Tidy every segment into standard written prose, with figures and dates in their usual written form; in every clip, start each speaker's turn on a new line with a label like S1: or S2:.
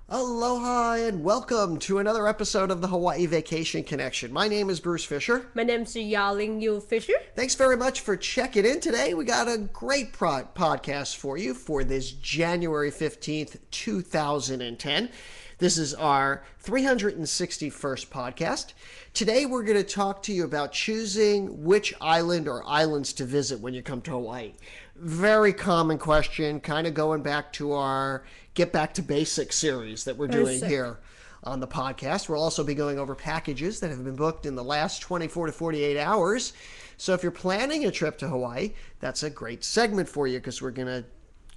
S1: Aloha and welcome to another episode of the Hawaii Vacation Connection. My name is Bruce Fisher.
S2: My name's Yaling Yu Fisher.
S1: Thanks very much for checking in today. We got a great podcast for you for this January 15th, 2010. This is our 361st podcast. Today we're going to talk to you about choosing which island or islands to visit when you come to Hawaii. Very common question, kind of going back to our Get Back to Basics series that we're doing here on the podcast. We'll also be going over packages that have been booked in the last 24 to 48 hours. So if you're planning a trip to Hawaii, that's a great segment for you because we're going to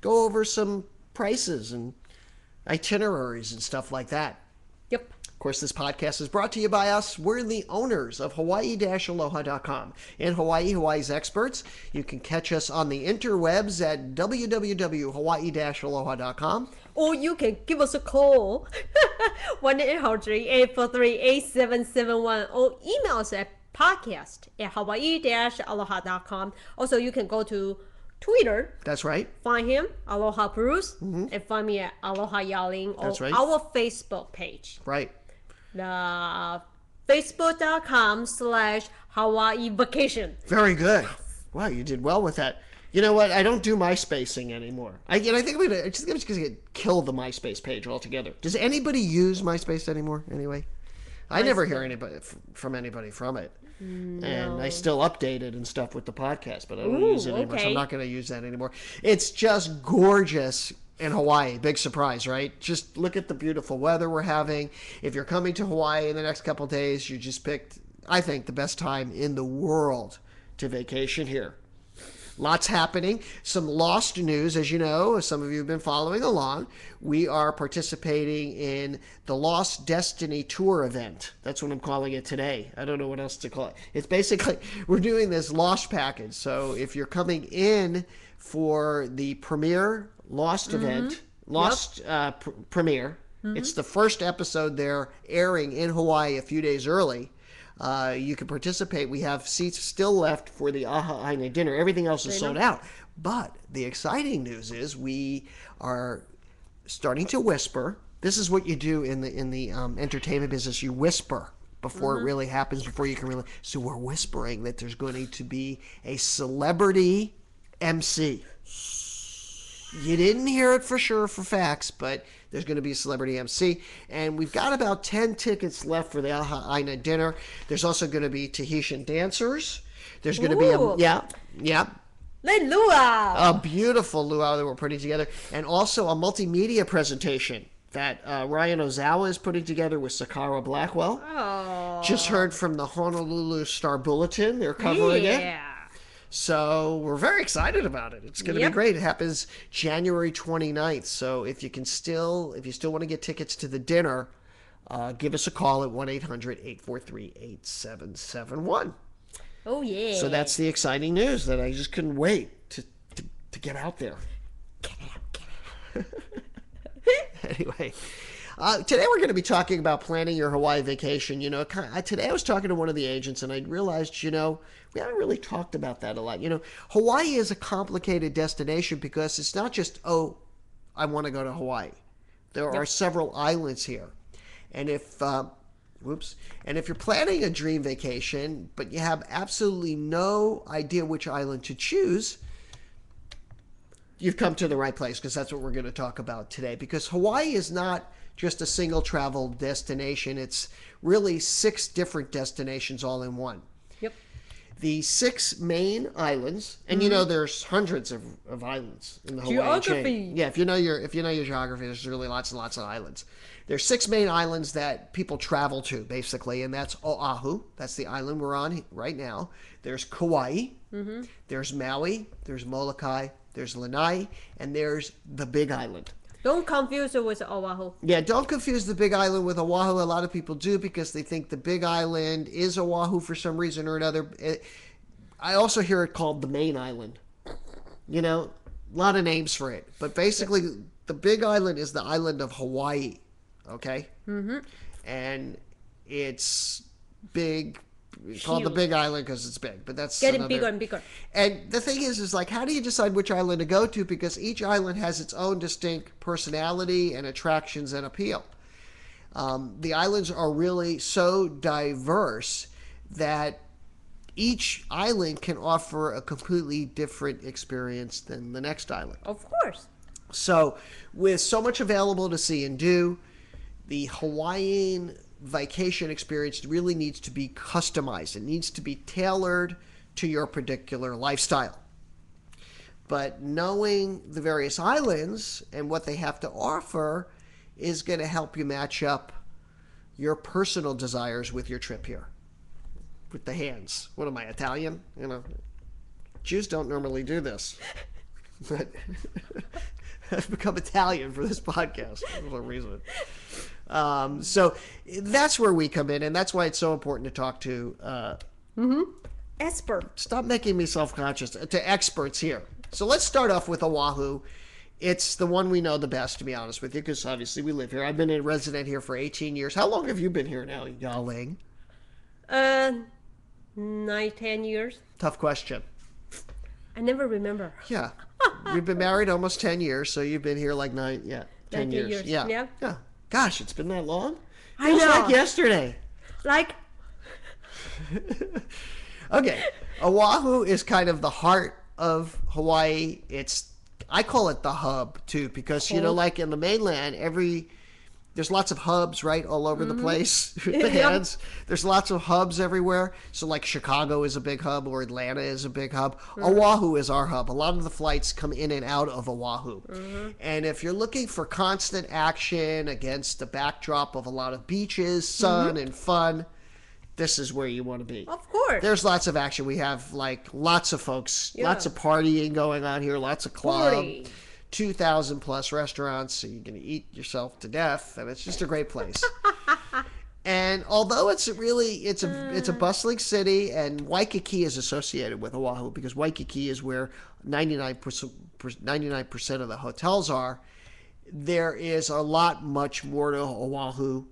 S1: go over some prices and itineraries and stuff like that.
S2: Yep.
S1: Of course, this podcast is brought to you by us. We're the owners of Hawaii-Aloha.com. In Hawaii, Hawaii's experts. You can catch us on the interwebs at www.hawaii-aloha.com.
S2: Or you can give us a call, 1-800-843-8771, or email us at podcast@hawaii-aloha.com. Also, you can go to Twitter.
S1: That's right.
S2: Find him, Aloha Bruce, and find me at Aloha Yaling, or
S1: That's right.
S2: our Facebook page.
S1: Right.
S2: The facebook.com/Hawaii Vacation.
S1: Very good. Wow, you did well with that. You know what? I don't do MySpacing anymore. I think I'm just going to kill the MySpace page altogether. Does anybody use MySpace anymore anyway? I never hear anybody from anybody from it. No. And I still update it and stuff with the podcast, but I don't use it anymore, so I'm not going to use that anymore. It's just gorgeous in Hawaii. Big surprise, right? Just look at the beautiful weather we're having. If you're coming to Hawaii in the next couple of days, you just picked, I think, the best time in the world to vacation here. Lots happening. Some lost news, as you know, as some of you have been following along. We are participating in the Lost Destiny Tour event. That's what I'm calling it today. I don't know what else to call it. It's basically, we're doing this Lost package. So if you're coming in for the premiere Lost event, Lost premiere, it's the first episode they're airing in Hawaii a few days early. You can participate. We have seats still left for the Aha Aina dinner. Everything else is sold out. But the exciting news is we are starting to whisper. This is what you do in the entertainment business. You whisper before it really happens, before you can really. So we're whispering that there's going to be a celebrity MC. You didn't hear it for sure for facts, but there's going to be a celebrity MC. And we've got about 10 tickets left for the Aha Aina dinner. There's also going to be Tahitian dancers. There's going to be
S2: luau.
S1: A beautiful luau that we're putting together. And also a multimedia presentation that Ryan Ozawa is putting together with Sakara Blackwell.
S2: Oh.
S1: Just heard from the Honolulu Star Bulletin. They're covering it. So we're very excited about it. It's going to be great. It happens January 29th. So if you still want to get tickets to the dinner, give us a call at 1-800-843-8771.
S2: Oh, yeah.
S1: So that's the exciting news that I just couldn't wait to get out there.
S2: Get out.
S1: Anyway, today we're going to be talking about planning your Hawaii vacation. You know, today I was talking to one of the agents and I realized, we haven't really talked about that a lot. Hawaii is a complicated destination because it's not just, I want to go to Hawaii. There are several islands here. And if you're planning a dream vacation, but you have absolutely no idea which island to choose, you've come to the right place because that's what we're going to talk about today. Because Hawaii is not just a single travel destination. It's really 6 different destinations all in one.
S2: Yep.
S1: The 6 main islands, and there's hundreds of islands in the Hawaiian chain. Yeah, if you know your geography, there's really lots and lots of islands. There's 6 main islands that people travel to, basically, and that's Oahu. That's the island we're on right now. There's Kaua'i. There's Maui. There's Molokai. There's Lanai, and there's the Big Island.
S2: Don't confuse it with Oahu.
S1: Yeah, don't confuse the Big Island with Oahu. A lot of people do because they think the Big Island is Oahu for some reason or another. I also hear it called the Main Island. A lot of names for it. But basically, the Big Island is the island of Hawaii, okay? And it's big, called the
S2: Huge.
S1: Big Island because it's big, but that's
S2: Getting
S1: another...
S2: bigger and bigger.
S1: And the thing is like, how do you decide which island to go to? Because each island has its own distinct personality and attractions and appeal. The islands are really so diverse that each island can offer a completely different experience than the next island.
S2: Of course.
S1: So, with so much available to see and do, the Hawaiian vacation experience really needs to be customized. It needs to be tailored to your particular lifestyle. But knowing the various islands and what they have to offer is going to help you match up your personal desires with your trip here. With the hands. What am I, Italian? You know, Jews don't normally do this. But I've become Italian for this podcast for some reason. So that's where we come in, and that's why it's so important to talk to
S2: Expert.
S1: stop making me self-conscious, to experts here. So let's start off with Oahu. It's the one we know the best, to be honest with you, because obviously we live here. I've been a resident here for 18 years. How long have you been here now, Yaling?
S2: 9-10 years.
S1: Tough question.
S2: I never remember.
S1: Yeah. We've been married almost 10 years, so you've been here like 10
S2: 19
S1: years.
S2: years.
S1: Yeah.
S2: Yeah.
S1: Gosh, it's been that long?
S2: I
S1: Feels
S2: know.
S1: like yesterday.
S2: Like,
S1: Okay. Oahu is kind of the heart of Hawaii. I call it the hub too, because like in the mainland, there's lots of hubs, right, all over the place. The hands. There's lots of hubs everywhere. So like Chicago is a big hub, or Atlanta is a big hub. Oahu is our hub. A lot of the flights come in and out of Oahu. And if you're looking for constant action against the backdrop of a lot of beaches, sun, and fun, this is where you want to be.
S2: of course.
S1: There's lots of action. We have like lots of folks, lots of partying going on here, lots of club,
S2: Party.
S1: 2,000 plus restaurants, so you're going to eat yourself to death, and it's just a great place. And although it's a bustling city, and Waikiki is associated with Oahu because Waikiki is where 99% of the hotels are, there is a lot much more to Oahu,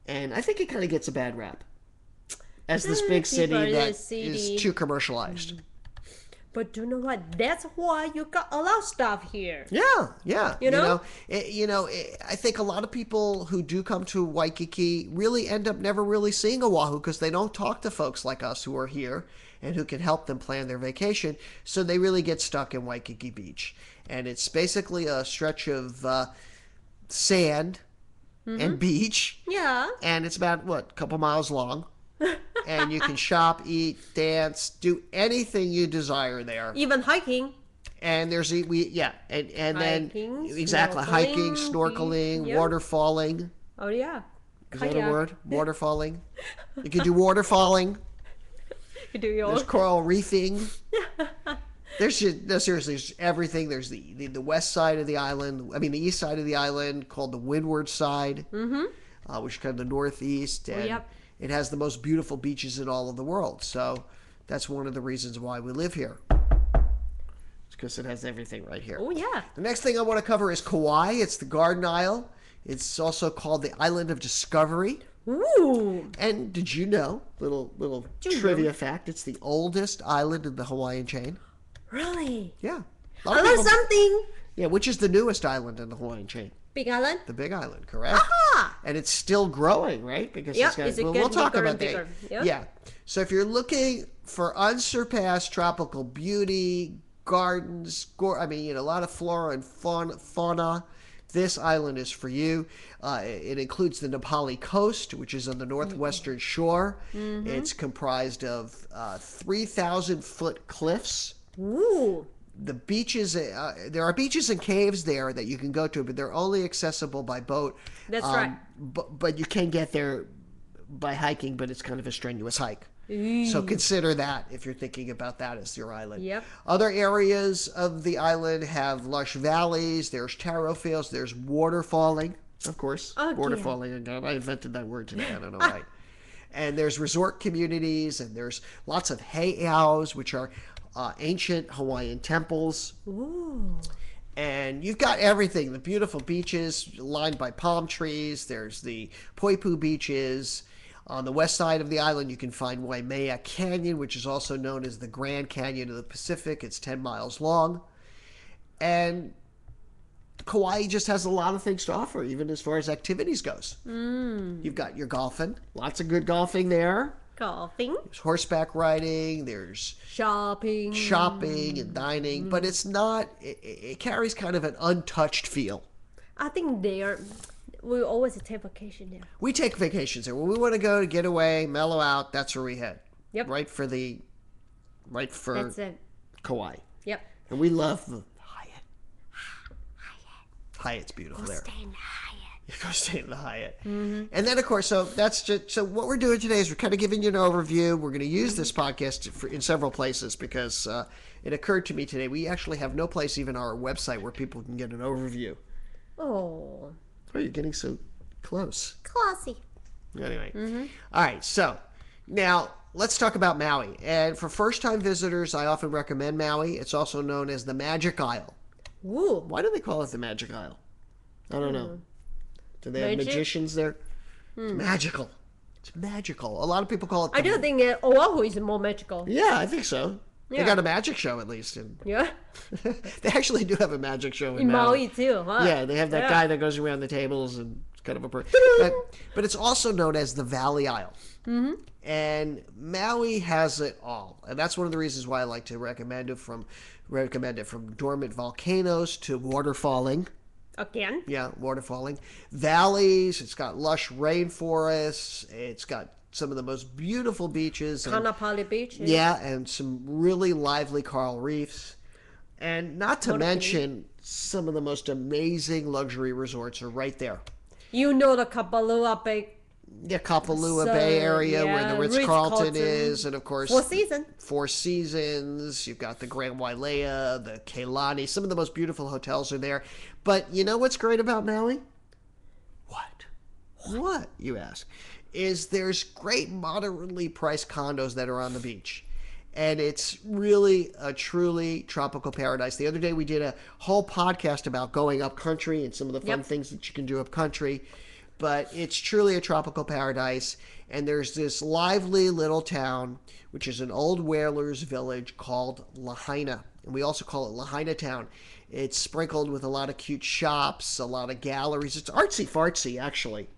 S1: and I think it kind of gets a bad rap as this big city that is too commercialized.
S2: But you know what? That's why you got a lot of stuff here.
S1: Yeah.
S2: You know?
S1: I think a lot of people who do come to Waikiki really end up never really seeing Oahu because they don't talk to folks like us who are here and who can help them plan their vacation. So they really get stuck in Waikiki Beach. And it's basically a stretch of sand and beach.
S2: Yeah.
S1: And it's about, a couple miles long. And you can shop, eat, dance, do anything you desire there.
S2: Even hiking.
S1: And there's and then exactly hiking, snorkeling,
S2: Yep.
S1: waterfalling.
S2: Oh yeah.
S1: Is that a word? Waterfalling. You can do waterfalling.
S2: You do your
S1: There's coral reefing. Seriously, there's everything. There's the west side of the island. I mean, the east side of the island, called the windward side, which is kind of the northeast. And
S2: yep.
S1: it has the most beautiful beaches in all of the world. So that's one of the reasons why we live here. It's because it has everything right here.
S2: Oh yeah.
S1: The next thing I want to cover is Kaua'i. It's the Garden Isle. It's also called the Island of Discovery.
S2: Ooh.
S1: And did you know, little trivia fact, it's the oldest island in the Hawaiian chain.
S2: Really?
S1: Yeah.
S2: I learned something.
S1: Yeah, which is the newest island in the Hawaiian chain?
S2: Big Island.
S1: The Big Island, correct?
S2: Aha!
S1: And it's still growing, right? Because
S2: Yep,
S1: it's got,
S2: it's
S1: we'll talk
S2: bigger
S1: about
S2: and
S1: that.
S2: bigger. Yep.
S1: Yeah. So if you're looking for unsurpassed tropical beauty, gardens, a lot of flora and fauna, this island is for you. It includes the Napali Coast, which is on the northwestern shore. It's comprised of 3,000-foot cliffs.
S2: Ooh.
S1: The beaches, there are beaches and caves there that you can go to, but they're only accessible by boat.
S2: That's right.
S1: But you can get there by hiking, but it's kind of a strenuous hike.
S2: Ooh.
S1: So consider that if you're thinking about that as your island.
S2: Yep.
S1: Other areas of the island have lush valleys. There's taro fields. There's waterfalling, of course.
S2: Oh,
S1: Waterfalling again. I invented that word today. I don't know why. And there's resort communities, and there's lots of heiaus, which are ancient Hawaiian temples.
S2: Ooh.
S1: And you've got everything. The beautiful beaches lined by palm trees. There's the Poipu beaches. On the west side of the island, you can find Waimea Canyon, which is also known as the Grand Canyon of the Pacific. It's 10 miles long. And Kaua'i just has a lot of things to offer, even as far as activities goes. You've got your golfing. Lots of good golfing there.
S2: Golfing.
S1: There's horseback riding. There's
S2: Shopping.
S1: and dining. But it's not... It carries kind of an untouched feel.
S2: I think we always take vacation there.
S1: We take vacations there. When we want to go to get away, mellow out, that's where we head.
S2: Yep.
S1: Right for
S2: That's it.
S1: Kaua'i.
S2: Yep.
S1: And we love the Hyatt. Hyatt's beautiful there.
S2: Stay in the Hyatt.
S1: You go stay in the Hyatt. And then, of course, so what we're doing today is we're kind of giving you an overview. We're going to use this podcast in several places because it occurred to me today we actually have no place, even on our website, where people can get an overview.
S2: Oh.
S1: Oh, you're getting so close.
S2: Classy.
S1: Anyway. All right, so now let's talk about Maui. And for first-time visitors, I often recommend Maui. It's also known as the Magic Isle.
S2: Ooh.
S1: Why do they call it the Magic Isle? I don't know. Do they have magicians there? It's magical. It's magical. A lot of people call it...
S2: I do think Oahu is more magical.
S1: Yeah, I think so. They
S2: Yeah.
S1: got a magic show, at least.
S2: Yeah.
S1: They actually do have a magic show in
S2: In Maui too, huh?
S1: Yeah, they have that guy that goes around the tables and it's kind of a... but it's also known as the Valley Isle. And Maui has it all. And that's one of the reasons why I like to recommend it from dormant volcanoes to waterfalling.
S2: Again?
S1: Yeah, waterfalling. Valleys, it's got lush rainforests, it's got some of the most beautiful beaches. And,
S2: Napali Beach.
S1: yeah, and some really lively coral reefs. And not to mention, some of the most amazing luxury resorts are right there.
S2: You know the Kapalua Bay.
S1: Yeah, Kapalua Bay area where the Ritz-Carlton is, and of course... Four Seasons. You've got the Grand Wailea, the Keilani. Some of the most beautiful hotels are there. But you know what's great about Maui? What, you ask? Is there's great moderately priced condos that are on the beach. And it's really a truly tropical paradise. The other day we did a whole podcast about going up country and some of the fun things that you can do up country. But it's truly a tropical paradise. And there's this lively little town, which is an old whalers village called Lahaina. And we also call it Lahaina Town. It's sprinkled with a lot of cute shops, a lot of galleries. It's artsy-fartsy, actually.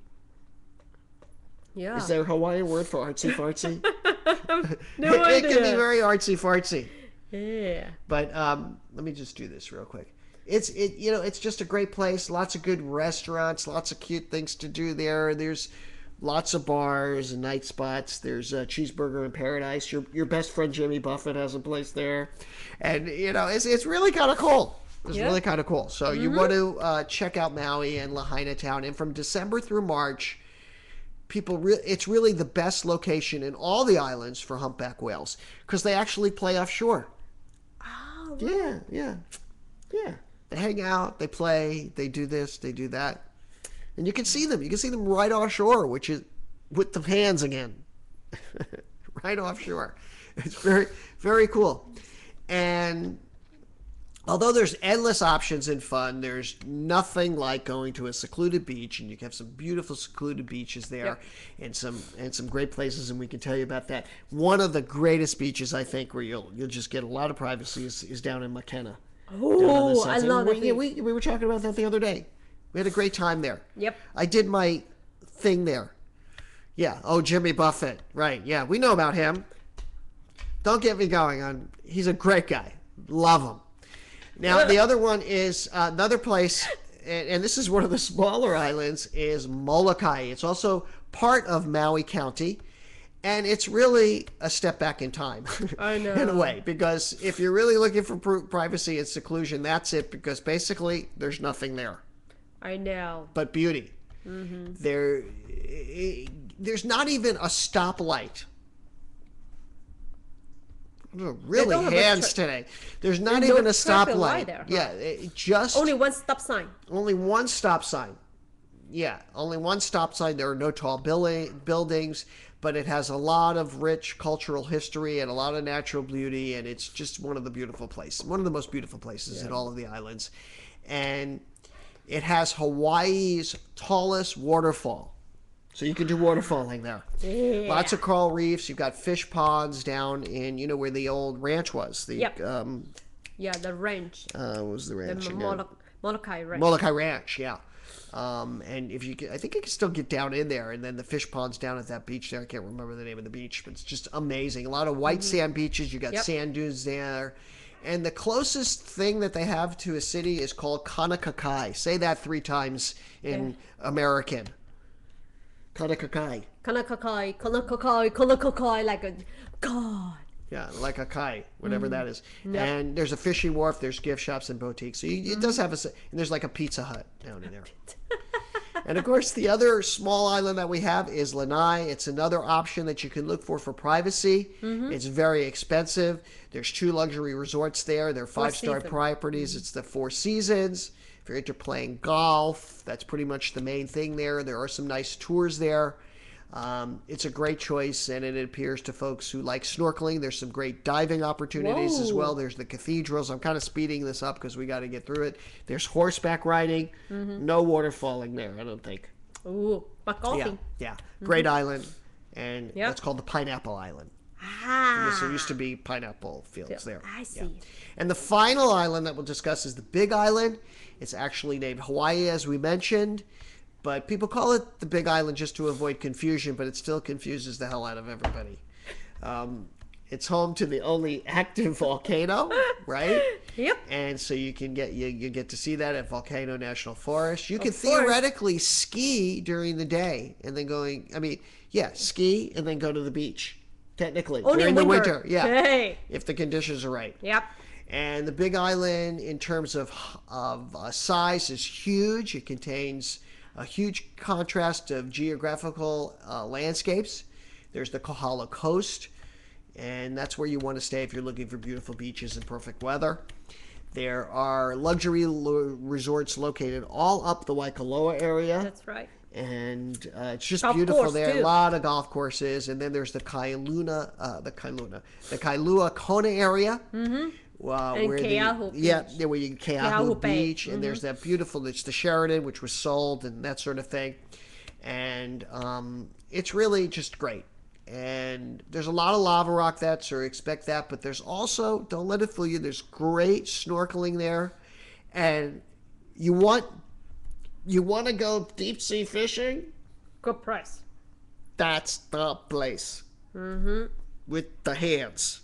S2: Yeah.
S1: Is there a Hawaiian word for artsy-fartsy?
S2: No
S1: It
S2: idea.
S1: can be very artsy-fartsy.
S2: Yeah.
S1: But let me just do this real quick. It's just a great place. Lots of good restaurants, lots of cute things to do there. There's lots of bars and night spots. There's a Cheeseburger in Paradise. Your best friend Jimmy Buffett has a place there, and it's really kind of cool. It's really kind of cool. So you want to check out Maui and Lahaina Town, and from December through March, it's really the best location in all the islands for humpback whales because they actually play offshore.
S2: Oh, really?
S1: Yeah. They hang out, they play, they do this, they do that. And you can see them. You can see them right offshore, which is with the hands again. Right offshore. It's very, very cool. And although there's endless options and fun, there's nothing like going to a secluded beach, and you can have some beautiful secluded beaches there and some great places, and we can tell you about that. One of the greatest beaches, I think, where you'll just get a lot of privacy is down in Makena.
S2: Oh, I love that.
S1: We were talking about that the other day. We had a great time there.
S2: Yep.
S1: I did my thing there. Yeah. Oh, Jimmy Buffett. Right. Yeah. We know about him. Don't get me going on. He's a great guy. Love him. Now, the other one is another place, and this is one of the smaller islands, is Molokai. It's also part of Maui County. And it's really a step back in time.
S2: I know.
S1: In a way, because if you're really looking for privacy and seclusion, that's it, because basically there's nothing there.
S2: I know.
S1: But beauty. Mm-hmm. There's not even a stoplight. Really hands today. There's not even a stoplight.
S2: Huh?
S1: Yeah, just
S2: only one stop sign.
S1: Only one stop sign. Yeah, only one stop sign. There are no tall buildings, but it has a lot of rich cultural history and a lot of natural beauty, and it's just one of the beautiful places, one of the most beautiful places in all of the islands. And it has Hawaii's tallest waterfall. So you can do waterfalling there.
S2: Yeah.
S1: Lots of coral reefs. You've got fish ponds down in, where the old ranch was. The
S2: Yep. Yeah, the ranch.
S1: what was the ranch
S2: The
S1: again?
S2: Molokai ranch.
S1: Molokai Ranch, yeah. And if you I think you can still get down in there, and then the fish ponds down at that beach there. I can't remember the name of the beach, but it's just amazing. A lot of white sand beaches. You got sand dunes there, and the closest thing that they have to a city is called Kaua'i. Say that 3 times in American. Kaua'i.
S2: Kanakakai, like a god.
S1: Yeah, like a kai, whatever that is. And there's a fishing wharf, there's gift shops and boutiques. So it does have and there's like a Pizza Hut down in there. And of course, the other small island that we have is Lanai. It's another option that you can look for privacy. It's very expensive. There's 2 luxury resorts there. They're 5-star properties. It's the 4 Seasons. If you're into playing golf, that's pretty much the main thing there. There are some nice tours there. It's a great choice, and it appears to folks who like snorkeling. There's some great diving opportunities as well. There's the cathedrals. I'm kind of speeding this up because we got to get through it. There's horseback riding. No waterfalling there, I don't think.
S2: Ooh, but golfing.
S1: Yeah. Great island, and that's called the Pineapple Island. There used to be pineapple fields there.
S2: I see.
S1: Yeah. And the final island that we'll discuss is the Big Island. It's actually named Hawaii, as we mentioned. But people call it the Big Island just to avoid confusion, but it still confuses the hell out of everybody. It's home to the only active volcano, right?
S2: Yep.
S1: And so you get to see that at Volcano National Forest. You can theoretically ski during the day and then ski and then go to the beach. Technically,
S2: Only
S1: during the winter,
S2: Hey.
S1: if the conditions are right.
S2: Yep.
S1: And the Big Island, in terms of size, is huge. It contains a huge contrast of geographical landscapes. There's the Napali Coast, and that's where you want to stay if you're looking for beautiful beaches and perfect weather. There are luxury resorts located all up the Waikoloa area.
S2: That's right.
S1: And it's just
S2: Golf
S1: beautiful
S2: course,
S1: there.
S2: too.
S1: A lot of golf courses, and then there's the Kailua Kona area.
S2: And
S1: Where
S2: Keahu
S1: where you can Keahu
S2: Bay.
S1: Beach, and there's that beautiful. It's the Sheraton, which was sold, and that sort of thing. And it's really just great. And there's a lot of lava rock so expect that. But there's also, don't let it fool you, there's great snorkeling there, and you want to go deep sea fishing.
S2: Good price.
S1: That's the place. With the hands.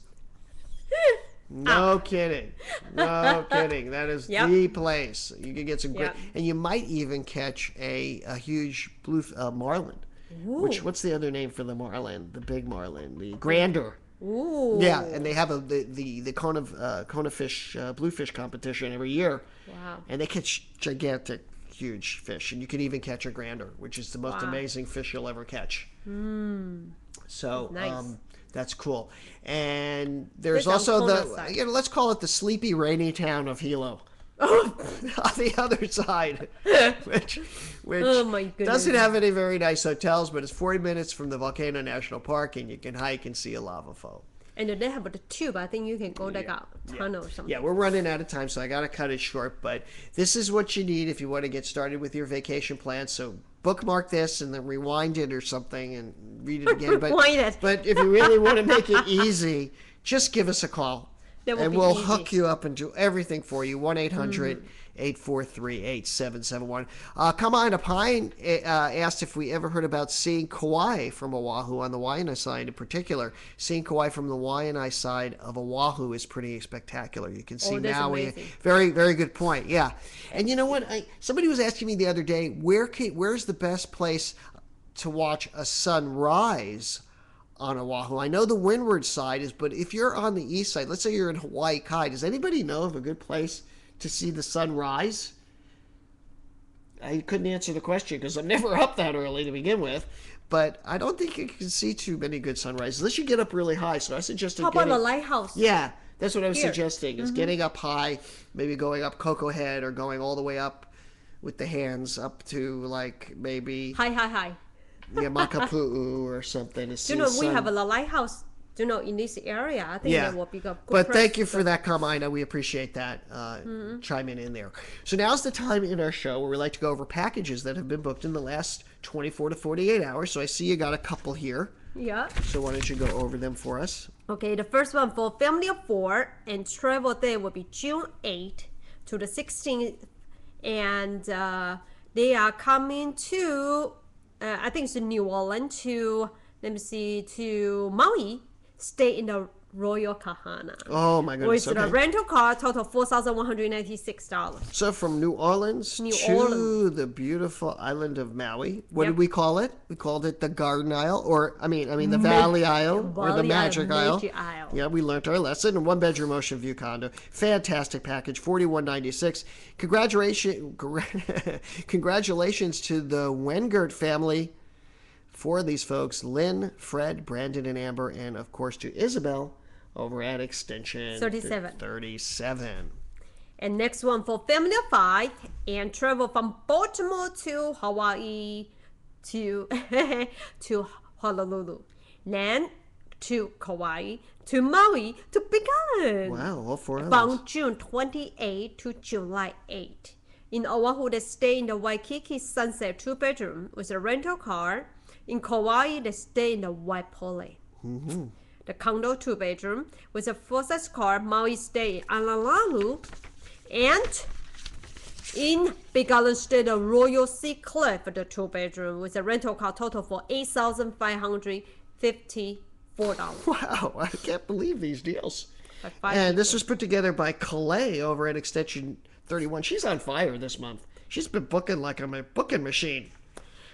S1: No kidding. No kidding. That is the place. You can get some great, and you might even catch a huge blue marlin. What's the other name for the marlin? The big marlin, the grander.
S2: Ooh.
S1: Yeah, and they have the Kona fish bluefish competition every year.
S2: Wow.
S1: And they catch gigantic, huge fish, and you can even catch a grander, which is the most amazing fish you'll ever catch. So
S2: nice.
S1: that's cool. And there's also let's call it the sleepy, rainy town of Hilo. On the other side, which
S2: oh my goodness,
S1: doesn't have any very nice hotels, but it's 40 minutes from the Volcano National Park, and you can hike and see a lava flow.
S2: And they have the tube. I think you can go like a tunnel or something.
S1: Yeah, we're running out of time, so I got to cut it short. But this is what you need if you want to get started with your vacation plans. So bookmark this and then rewind it or something and read it again. But if you really want to make it easy, just give us a call. And we'll hook you up and do everything for you. 1-800-843-8771. Kaua'i Pine asked if we ever heard about seeing Kauai from Oahu on the Waianae side in particular. Seeing Kauai from the Waianae side of Oahu is pretty spectacular. You can see Maui.
S2: Amazing.
S1: Very, very good point. Yeah. And you know what? Somebody was asking me the other day, where's the best place to watch a sunrise on Oahu? I know the windward side is, but if you're on the east side, let's say you're in Hawaii Kai, does anybody know of a good place to see the sunrise? I couldn't answer the question because I'm never up that early to begin with, but I don't think you can see too many good sunrises unless you get up really high. So I suggested
S2: How about the lighthouse?
S1: Yeah, that's what I was suggesting, is getting up high, maybe going up Cocoa Head or going all the way up with the hands up to like maybe
S2: Hi.
S1: Yeah, Makapu'u or something.
S2: We have a lighthouse, in this area. I think that will be good.
S1: But thank you for that, Kaua'i. We appreciate that chiming in there. So now's the time in our show where we like to go over packages that have been booked in the last 24 to 48 hours. So I see you got a couple here.
S2: Yeah.
S1: So why don't you go over them for us?
S2: Okay, the first one for family of 4 and travel day will be June 8th to the 16th. And they are coming to, I think it's New Orleans to, to Maui, stay in the Royal Kahana.
S1: Oh my goodness!
S2: With the rental car, total $4,196.
S1: So from New Orleans to the beautiful island of Maui. What did we call it? We called it the Garden Isle, or I mean the Valley Isle, or the Magic Isle. Yeah, we learned our lesson. And 1-bedroom ocean view condo, fantastic package, $41.96. Congratulations to the Wengert family. 4 of these folks: Lynn, Fred, Brandon, and Amber, and of course to Isabel over at Extension 37.
S2: And next one for family of 5 and travel from Baltimore to Hawaii to to Honolulu, then to Kaua'i, to Maui, to Big Island.
S1: Wow, all 4 islands.
S2: From June 28 to July 8. In Oahu, they stay in the Waikiki Sunset 2-bedroom with a rental car. In Kaua'i, they stay in the Waipole.
S1: Mm-hmm.
S2: The condo 2-bedroom with a full-size car. Maui stay in Honolulu. And in Big Island stay the Royal Sea Cliff, the 2-bedroom with a rental car, total for $8,554.
S1: Wow, I can't believe these deals. And this was put together by Calais over at Extension 31. She's on fire this month. She's been booking like a booking machine.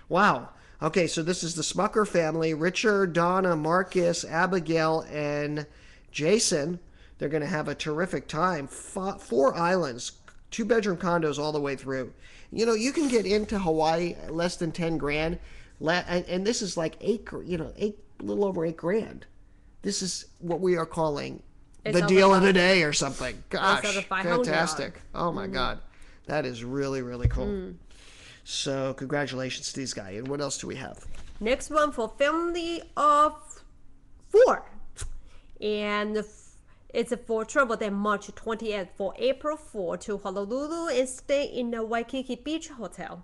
S1: Wow. Okay, so this is the Smucker family. Richard, Donna, Marcus, Abigail, and Jason. They're going to have a terrific time. 4 islands, 2-bedroom condos all the way through. You know, you can get into Hawaii less than 10 grand. And this is like a little over $8,000. This is what we are calling the deal of the day or something. Gosh, fantastic. Oh my God. That is really, really cool. So congratulations to these guys. And what else do we have?
S2: Next one for family of 4. And it's for travel day March 28th for April 4 to Honolulu and stay in the Waikiki Beach Hotel.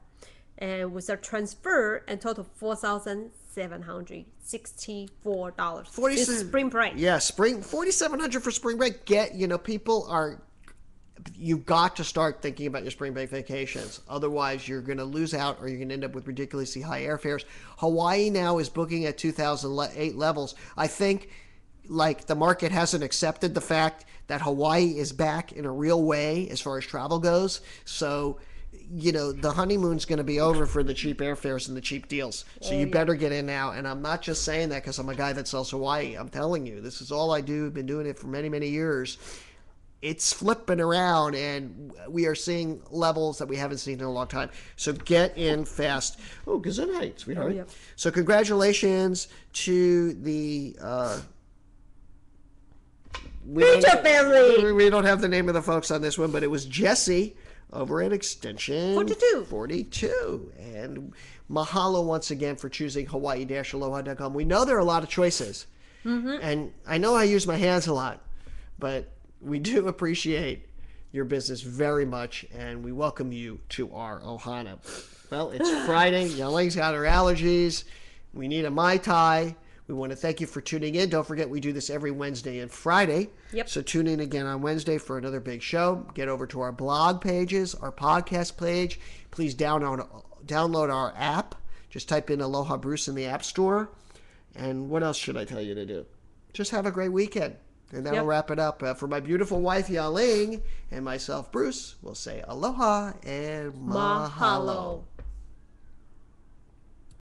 S2: And with a transfer and total $4,764. It's spring break.
S1: Yeah, $4,700 for spring break. You've got to start thinking about your spring break vacations. Otherwise, you're going to lose out or you're going to end up with ridiculously high airfares. Hawaii now is booking at 2008 levels. I think the market hasn't accepted the fact that Hawaii is back in a real way as far as travel goes. So, the honeymoon's going to be over for the cheap airfares and the cheap deals. So you better get in now. And I'm not just saying that because I'm a guy that sells Hawaii. I'm telling you, this is all I do. I've been doing it for many, many years. It's flipping around, and we are seeing levels that we haven't seen in a long time. So get in fast. Oh, Gesundheit, sweetheart. Yeah. So congratulations to the
S2: Beecher family.
S1: We don't have the name of the folks on this one, but it was Jesse over at Extension 42. And mahalo once again for choosing Hawaii-aloha.com. We know there are a lot of choices, and I know I use my hands a lot, but we do appreciate your business very much, and we welcome you to our Ohana. Well, it's Friday. Yelling's got her allergies. We need a Mai Tai. We want to thank you for tuning in. Don't forget, we do this every Wednesday and Friday.
S2: Yep.
S1: So tune in again on Wednesday for another big show. Get over to our blog pages, our podcast page. Please download our app. Just type in Aloha Bruce in the App Store. And what else should I tell you to do? Just have a great weekend. And that'll wrap it up. For my beautiful wife, Yaling, and myself, Bruce, we'll say aloha and mahalo.